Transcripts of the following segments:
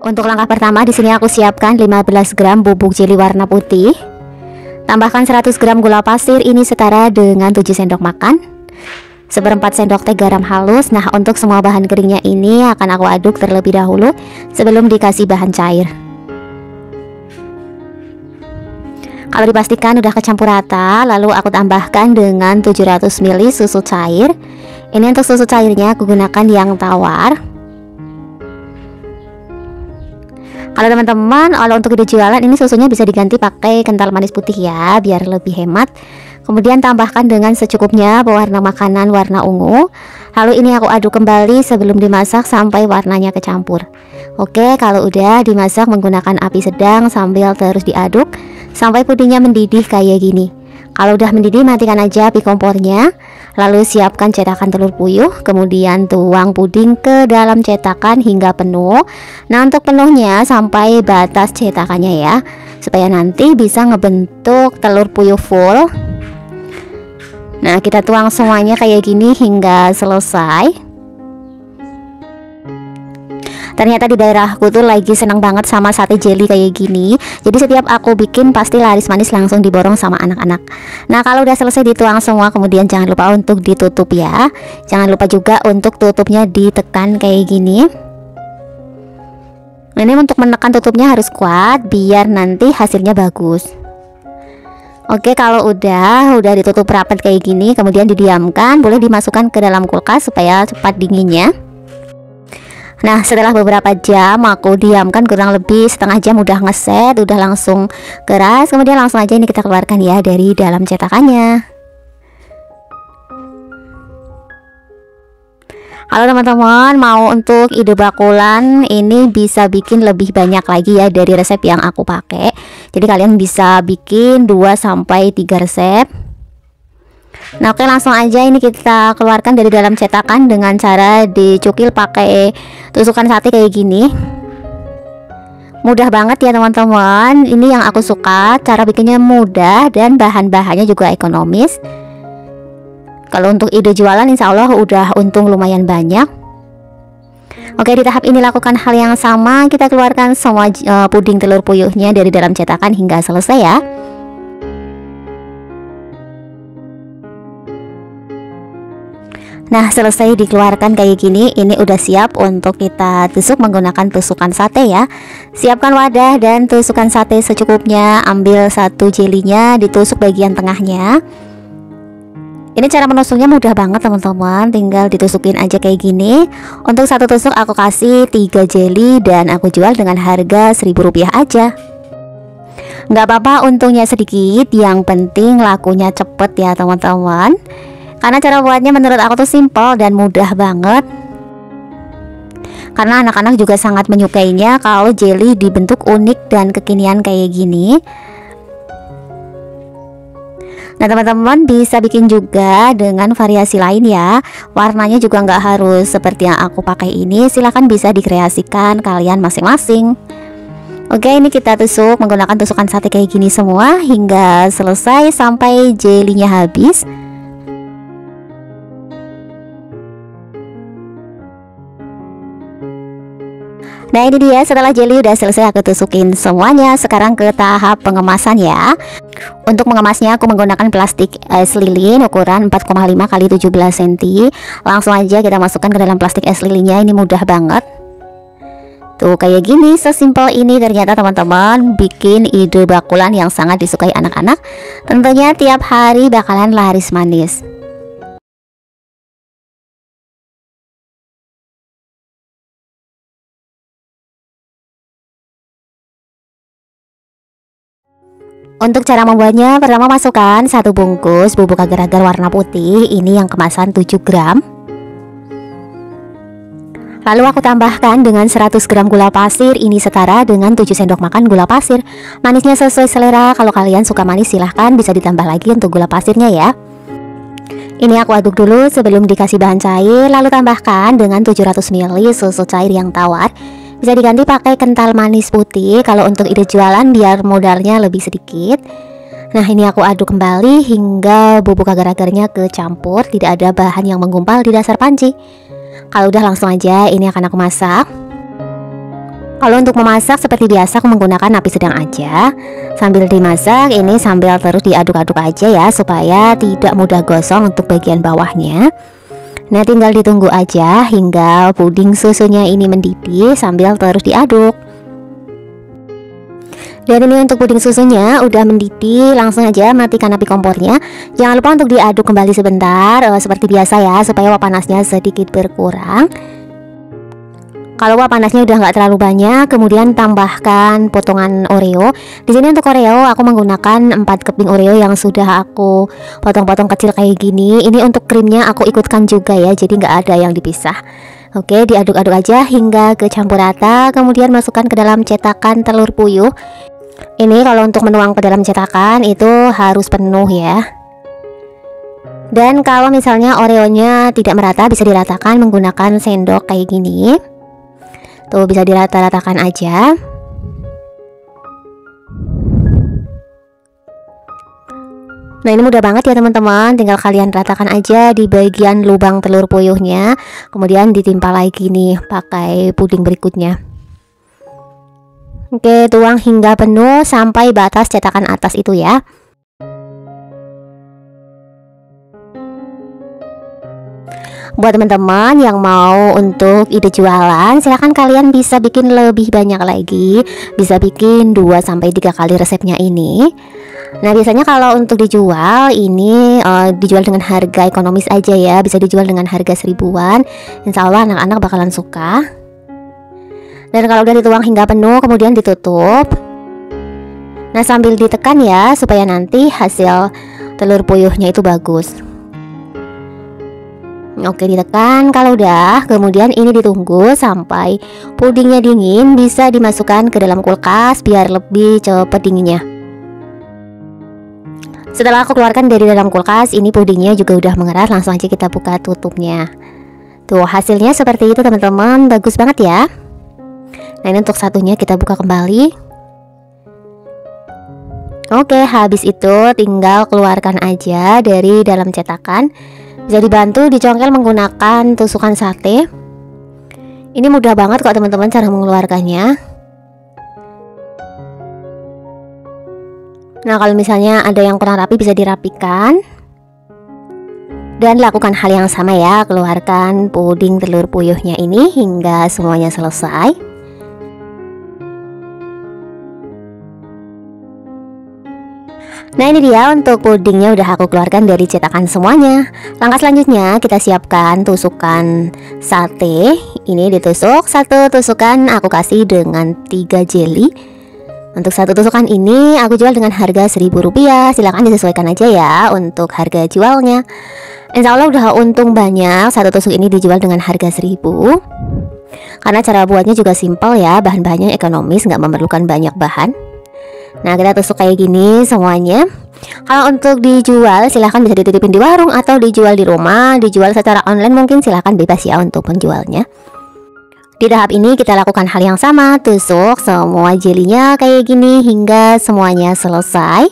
Untuk langkah pertama di sini aku siapkan 15 gram bubuk jeli warna putih. Tambahkan 100 gram gula pasir, ini setara dengan 7 sendok makan. Seperempat sendok teh garam halus. Nah, untuk semua bahan keringnya ini akan aku aduk terlebih dahulu sebelum dikasih bahan cair. Kalau dipastikan udah kecampur rata, lalu aku tambahkan dengan 700 ml susu cair. Ini untuk susu cairnya aku gunakan yang tawar. Kalau teman-teman, kalau untuk ide jualan ini susunya bisa diganti pakai kental manis putih ya, biar lebih hemat. Kemudian tambahkan dengan secukupnya pewarna makanan warna ungu. Lalu ini aku aduk kembali sebelum dimasak sampai warnanya kecampur. Oke, kalau udah dimasak menggunakan api sedang sambil terus diaduk sampai pudingnya mendidih kayak gini. Kalau udah mendidih, matikan aja api kompornya. Lalu siapkan cetakan telur puyuh, kemudian tuang puding ke dalam cetakan hingga penuh. Nah, untuk penuhnya sampai batas cetakannya ya, supaya nanti bisa ngebentuk telur puyuh full. Nah, kita tuang semuanya kayak gini hingga selesai. Ternyata di daerahku tuh lagi senang banget sama sate jelly kayak gini. Jadi setiap aku bikin pasti laris manis, langsung diborong sama anak-anak. Nah, kalau udah selesai dituang semua, kemudian jangan lupa untuk ditutup ya. Jangan lupa juga untuk tutupnya ditekan kayak gini. Ini untuk menekan tutupnya harus kuat biar nanti hasilnya bagus. Oke, kalau udah ditutup rapat kayak gini, kemudian didiamkan, boleh dimasukkan ke dalam kulkas supaya cepat dinginnya. Nah, setelah beberapa jam aku diamkan, kurang lebih setengah jam, udah ngeset, udah langsung keras. Kemudian langsung aja ini kita keluarkan ya dari dalam cetakannya. Kalau teman-teman mau untuk ide bakulan ini bisa bikin lebih banyak lagi ya dari resep yang aku pakai. Jadi kalian bisa bikin 2-3 resep. Nah, oke, langsung aja ini kita keluarkan dari dalam cetakan dengan cara dicukil pakai tusukan sate kayak gini. Mudah banget ya teman-teman. Ini yang aku suka, cara bikinnya mudah dan bahan-bahannya juga ekonomis. Kalau untuk ide jualan insya Allah udah untung lumayan banyak. Oke, di tahap ini lakukan hal yang sama. Kita keluarkan semua puding telur puyuhnya dari dalam cetakan hingga selesai ya. Nah, selesai dikeluarkan kayak gini, ini udah siap untuk kita tusuk menggunakan tusukan sate ya. Siapkan wadah dan tusukan sate secukupnya. Ambil satu jelinya, ditusuk bagian tengahnya. Ini cara menusuknya mudah banget teman-teman, tinggal ditusukin aja kayak gini. Untuk satu tusuk aku kasih 3 jeli dan aku jual dengan harga Rp1.000 aja. Nggak apa-apa untungnya sedikit, yang penting lakunya cepet ya teman-teman. Karena cara buatnya menurut aku tuh simple dan mudah banget. Karena anak-anak juga sangat menyukainya kalau jelly dibentuk unik dan kekinian kayak gini. Nah, teman-teman bisa bikin juga dengan variasi lain ya. Warnanya juga nggak harus seperti yang aku pakai ini. Silahkan bisa dikreasikan kalian masing-masing. Oke, ini kita tusuk menggunakan tusukan sate kayak gini semua hingga selesai sampai jelinya habis. Nah, ini dia setelah jelly udah selesai aku tusukin semuanya. Sekarang ke tahap pengemasan ya. Untuk mengemasnya aku menggunakan plastik es lilin ukuran 4,5 x 17 cm. Langsung aja kita masukkan ke dalam plastik es lilinnya. Ini mudah banget. Tuh kayak gini, sesimpel ini ternyata teman-teman bikin ide bakulan yang sangat disukai anak-anak. Tentunya tiap hari bakalan laris manis. Untuk cara membuatnya, pertama masukkan 1 bungkus bubuk agar-agar warna putih. Ini yang kemasan 7 gram. Lalu aku tambahkan dengan 100 gram gula pasir. Ini setara dengan 7 sendok makan gula pasir. Manisnya sesuai selera. Kalau kalian suka manis silahkan bisa ditambah lagi untuk gula pasirnya ya. Ini aku aduk dulu sebelum dikasih bahan cair. Lalu tambahkan dengan 700 ml susu cair yang tawar. Bisa diganti pakai kental manis putih kalau untuk ide jualan biar modalnya lebih sedikit. Nah, ini aku aduk kembali hingga bubuk agar-agarnya kecampur, tidak ada bahan yang menggumpal di dasar panci. Kalau udah langsung aja ini akan aku masak. Kalau untuk memasak seperti biasa aku menggunakan api sedang aja. Sambil dimasak ini sambil terus diaduk-aduk aja ya, supaya tidak mudah gosong untuk bagian bawahnya. Nah tinggal ditunggu aja hingga puding susunya ini mendidih sambil terus diaduk. Dan ini untuk puding susunya udah mendidih, langsung aja matikan api kompornya. Jangan lupa untuk diaduk kembali sebentar, seperti biasa ya, supaya uap panasnya sedikit berkurang. Kalau uap panasnya udah nggak terlalu banyak, kemudian tambahkan potongan Oreo. Di sini untuk Oreo aku menggunakan 4 keping Oreo yang sudah aku potong-potong kecil kayak gini. Ini untuk krimnya aku ikutkan juga ya, jadi nggak ada yang dipisah. Oke, diaduk-aduk aja hingga kecampur rata. Kemudian masukkan ke dalam cetakan telur puyuh. Ini kalau untuk menuang ke dalam cetakan itu harus penuh ya. Dan kalau misalnya Oreonya tidak merata, bisa diratakan menggunakan sendok kayak gini. Tuh bisa dirata-ratakan aja. Nah ini mudah banget ya teman-teman, tinggal kalian ratakan aja di bagian lubang telur puyuhnya. Kemudian ditimpa lagi nih pakai puding berikutnya. Oke, tuang hingga penuh sampai batas cetakan atas itu ya. Buat teman-teman yang mau untuk ide jualan, silahkan kalian bisa bikin lebih banyak lagi. Bisa bikin 2-3 kali resepnya ini. Nah biasanya kalau untuk dijual ini dijual dengan harga ekonomis aja ya. Bisa dijual dengan harga 1000-an. Insya Allah anak-anak bakalan suka. Dan kalau udah dituang hingga penuh kemudian ditutup. Nah sambil ditekan ya, supaya nanti hasil telur puyuhnya itu bagus. Oke, ditekan. Kalau udah, kemudian ini ditunggu sampai pudingnya dingin. Bisa dimasukkan ke dalam kulkas biar lebih cepat dinginnya. Setelah aku keluarkan dari dalam kulkas, ini pudingnya juga udah mengeras. Langsung aja kita buka tutupnya. Tuh hasilnya seperti itu teman-teman, bagus banget ya. Nah ini untuk satunya kita buka kembali. Oke, habis itu tinggal keluarkan aja dari dalam cetakan. Bisa dibantu dicongkel menggunakan tusukan sate. Ini mudah banget kok teman-teman cara mengeluarkannya. Nah kalau misalnya ada yang kurang rapi bisa dirapikan. Dan lakukan hal yang sama ya, keluarkan puding telur puyuhnya ini hingga semuanya selesai. Nah ini dia untuk pudingnya udah aku keluarkan dari cetakan semuanya. Langkah selanjutnya kita siapkan tusukan sate. Ini ditusuk, satu tusukan aku kasih dengan 3 jelly. Untuk satu tusukan ini aku jual dengan harga Rp1.000. Silahkan disesuaikan aja ya untuk harga jualnya. Insya Allah udah untung banyak. Satu tusuk ini dijual dengan harga 1.000. Karena cara buatnya juga simpel ya, bahan-bahannya ekonomis, nggak memerlukan banyak bahan. Nah kita tusuk kayak gini semuanya. Kalau untuk dijual silahkan bisa dititipin di warung atau dijual di rumah. Dijual secara online mungkin silahkan bebas ya untuk penjualnya. Di tahap ini kita lakukan hal yang sama. Tusuk semua jelinya kayak gini hingga semuanya selesai.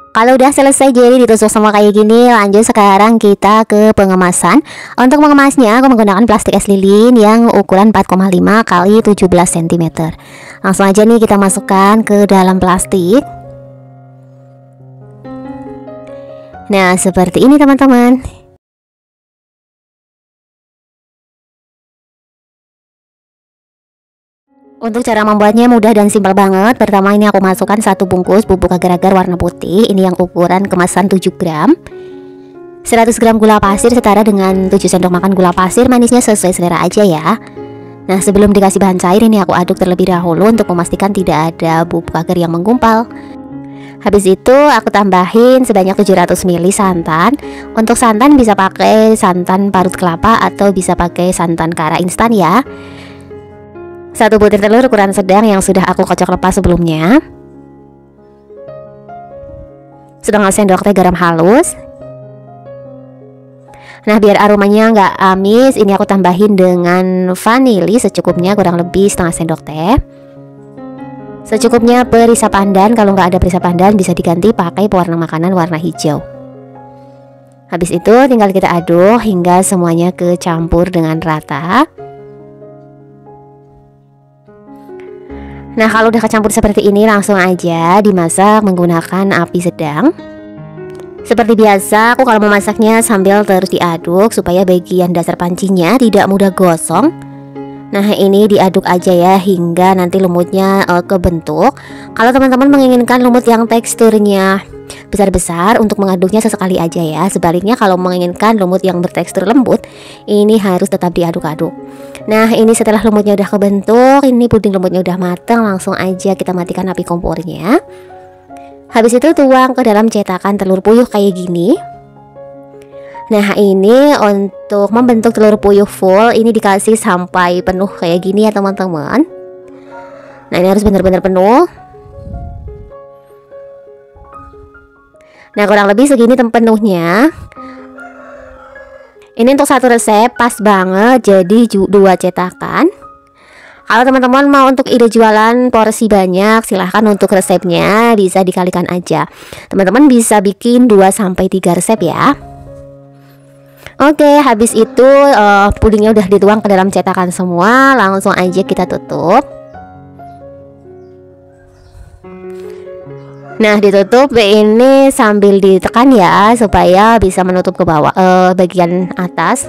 Kalau udah selesai jelly ditusuk semua kayak gini, lanjut sekarang kita ke pengemasan. Untuk mengemasnya aku menggunakan plastik es lilin yang ukuran 4,5 x 17 cm. Langsung aja nih kita masukkan ke dalam plastik. Nah seperti ini teman-teman. Untuk cara membuatnya mudah dan simpel banget. Pertama ini aku masukkan 1 bungkus bubuk agar-agar warna putih. Ini yang ukuran kemasan 7 gram. 100 gram gula pasir setara dengan 7 sendok makan gula pasir. Manisnya sesuai selera aja ya. Nah sebelum dikasih bahan cair ini aku aduk terlebih dahulu untuk memastikan tidak ada bubuk agar yang menggumpal. Habis itu aku tambahin sebanyak 700 ml santan. Untuk santan bisa pakai santan parut kelapa atau bisa pakai santan kara instan ya. 1 butir telur ukuran sedang yang sudah aku kocok lepas sebelumnya. Setengah sendok teh garam halus. Nah biar aromanya nggak amis, ini aku tambahin dengan vanili secukupnya, kurang lebih setengah sendok teh. Secukupnya perisa pandan. Kalau nggak ada perisa pandan bisa diganti pakai pewarna makanan warna hijau. Habis itu tinggal kita aduk hingga semuanya kecampur dengan rata. Nah, kalau udah kecampur seperti ini langsung aja dimasak menggunakan api sedang. Seperti biasa, aku kalau memasaknya sambil terus diaduk supaya bagian dasar pancinya tidak mudah gosong. Nah, ini diaduk aja ya hingga nanti lumutnya kebentuk. Kalau teman-teman menginginkan lumut yang teksturnya besar-besar, untuk mengaduknya sesekali aja ya. Sebaliknya kalau menginginkan lumut yang bertekstur lembut, ini harus tetap diaduk-aduk. Nah, ini setelah lumutnya udah kebentuk, ini puding lumutnya udah matang, langsung aja kita matikan api kompornya. Habis itu tuang ke dalam cetakan telur puyuh kayak gini. Nah, ini untuk membentuk telur puyuh full, ini dikasih sampai penuh kayak gini ya teman-teman. Nah, ini harus benar-benar penuh. Nah, kurang lebih segini penuhnya. Ini untuk satu resep pas banget, jadi 2 cetakan. Kalau teman-teman mau untuk ide jualan porsi banyak, silahkan untuk resepnya bisa dikalikan aja. Teman-teman bisa bikin 2-3 resep ya. Oke, habis itu pudingnya udah dituang ke dalam cetakan semua, langsung aja kita tutup. Nah, ditutup ini sambil ditekan ya supaya bisa menutup ke bawah bagian atas.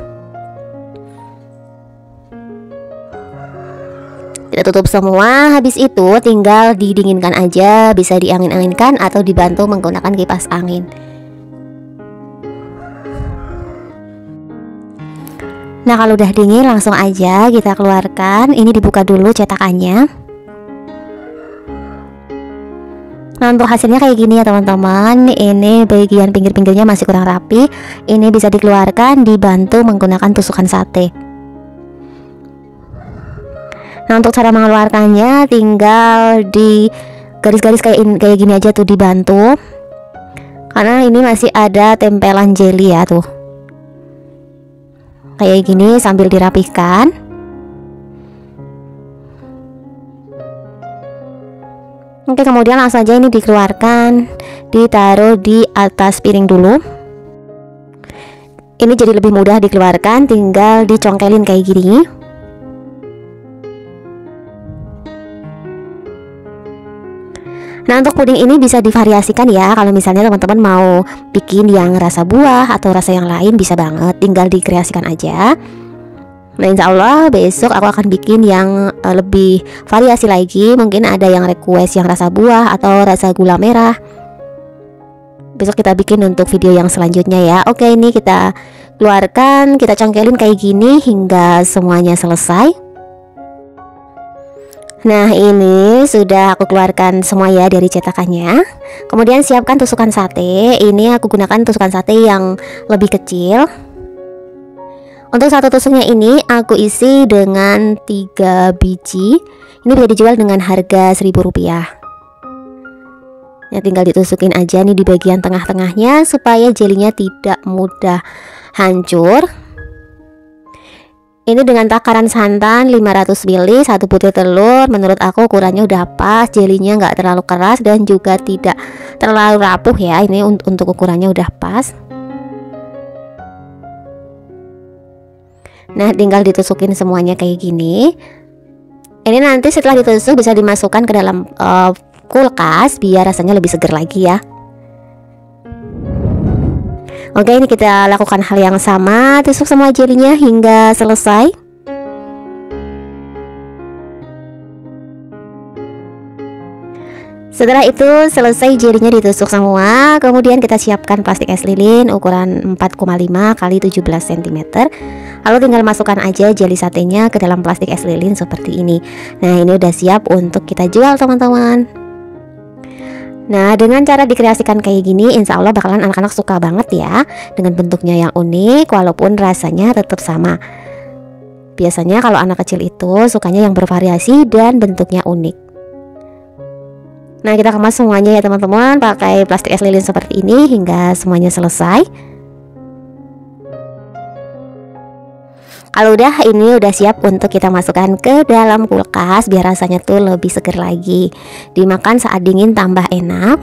Kita tutup semua, habis itu tinggal didinginkan aja, bisa diangin-anginkan atau dibantu menggunakan kipas angin. Nah, kalau udah dingin langsung aja kita keluarkan. Ini dibuka dulu cetakannya. Nah, untuk hasilnya kayak gini ya teman-teman. Ini bagian pinggir-pinggirnya masih kurang rapi. Ini bisa dikeluarkan dibantu menggunakan tusukan sate. Nah, untuk cara mengeluarkannya tinggal di garis-garis kayak gini aja tuh, dibantu. Karena ini masih ada tempelan jelly ya tuh. Kayak gini sambil dirapihkan. Oke, kemudian langsung aja ini dikeluarkan, ditaruh di atas piring dulu. Ini jadi lebih mudah dikeluarkan, tinggal dicongkelin kayak gini. Nah, untuk puding ini bisa divariasikan ya. Kalau misalnya teman-teman mau bikin yang rasa buah atau rasa yang lain bisa banget, tinggal dikreasikan aja. Nah, insya Allah besok aku akan bikin yang lebih variasi lagi. Mungkin ada yang request yang rasa buah atau rasa gula merah. Besok kita bikin untuk video yang selanjutnya ya. Oke, ini kita keluarkan, kita congkelin kayak gini hingga semuanya selesai. Nah, ini sudah aku keluarkan semua ya dari cetakannya. Kemudian siapkan tusukan sate. Ini aku gunakan tusukan sate yang lebih kecil. Untuk satu tusuknya ini aku isi dengan 3 biji. Ini bisa dijual dengan harga Rp1.000. Ya, tinggal ditusukin aja nih di bagian tengah-tengahnya supaya jelinya tidak mudah hancur. Ini dengan takaran santan 500 ml, 1 butir telur. Menurut aku ukurannya udah pas, jelinya nggak terlalu keras dan juga tidak terlalu rapuh ya. Ini untuk ukurannya udah pas. Nah, tinggal ditusukin semuanya kayak gini. Ini nanti setelah ditusuk bisa dimasukkan ke dalam kulkas biar rasanya lebih seger lagi ya. Oke, ini kita lakukan hal yang sama, tusuk semua jelinya hingga selesai. Setelah itu selesai jelinya ditusuk semua, kemudian kita siapkan plastik es lilin ukuran 4,5 x 17 cm. Lalu tinggal masukkan aja jeli satenya ke dalam plastik es lilin seperti ini. Nah, ini udah siap untuk kita jual teman-teman. Nah, dengan cara dikreasikan kayak gini, insya Allah bakalan anak-anak suka banget ya. Dengan bentuknya yang unik, walaupun rasanya tetap sama. Biasanya kalau anak kecil itu sukanya yang bervariasi dan bentuknya unik. Nah, kita kemas semuanya ya teman-teman, pakai plastik es lilin seperti ini hingga semuanya selesai. Kalau udah, ini udah siap untuk kita masukkan ke dalam kulkas biar rasanya tuh lebih seger lagi. Dimakan saat dingin tambah enak.